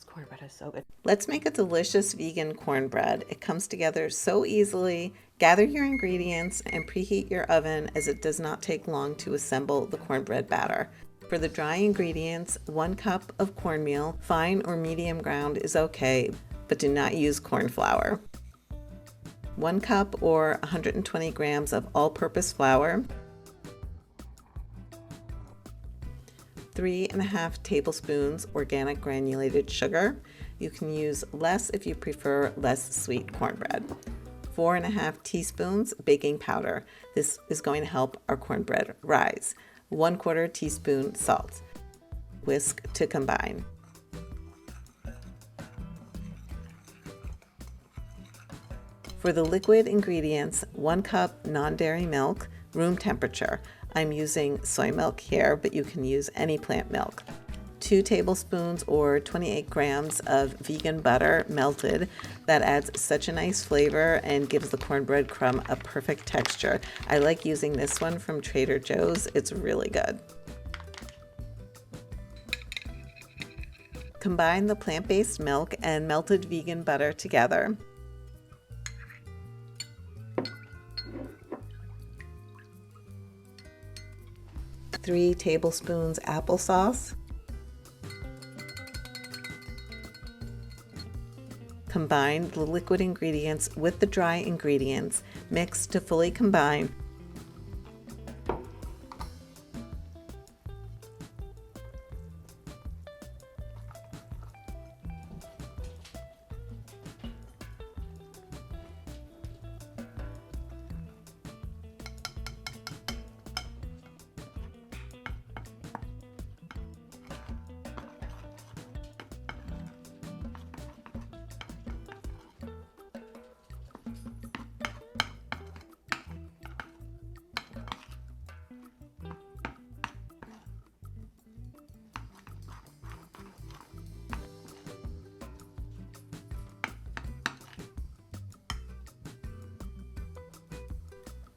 This cornbread is so good. Let's make a delicious vegan cornbread. It comes together so easily. Gather your ingredients and preheat your oven, as it does not take long to assemble the cornbread batter. For the dry ingredients, 1 cup of cornmeal, fine or medium ground is okay, but do not use corn flour. 1 cup or 120 grams of all-purpose flour, 3.5 tablespoons organic granulated sugar. You can use less if you prefer less sweet cornbread. 4.5 teaspoons baking powder. This is going to help our cornbread rise. 1/4 teaspoon salt. Whisk to combine. For the liquid ingredients, 1 cup non-dairy milk, room temperature. I'm using soy milk here, but you can use any plant milk. 2 tablespoons or 28 grams of vegan butter melted. That adds such a nice flavor and gives the cornbread crumb a perfect texture. I like using this one from Trader Joe's. It's really good. Combine the plant-based milk and melted vegan butter together. Three tablespoons applesauce. Combine the liquid ingredients with the dry ingredients. Mix to fully combine.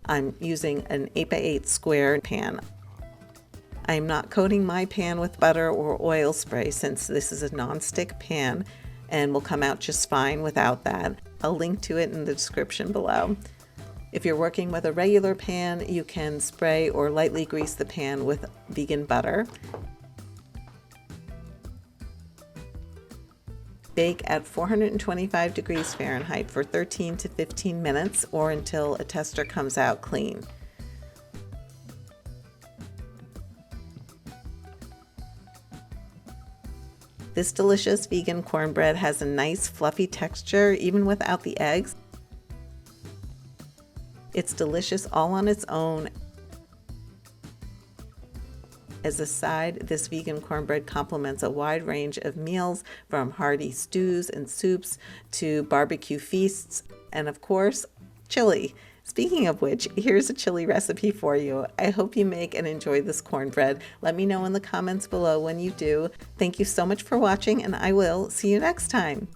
I'm using an 8x8 square pan. I'm not coating my pan with butter or oil spray, since this is a non-stick pan and will come out just fine without that. I'll link to it in the description below. If you're working with a regular pan, you can spray or lightly grease the pan with vegan butter. Bake at 425 degrees Fahrenheit for 13 to 15 minutes or until a tester comes out clean. This delicious vegan cornbread has a nice fluffy texture even without the eggs. It's delicious all on its own. As a side, this vegan cornbread complements a wide range of meals, from hearty stews and soups to barbecue feasts, and of course, chili. Speaking of which, here's a chili recipe for you. I hope you make and enjoy this cornbread. Let me know in the comments below when you do. Thank you so much for watching, and I will see you next time.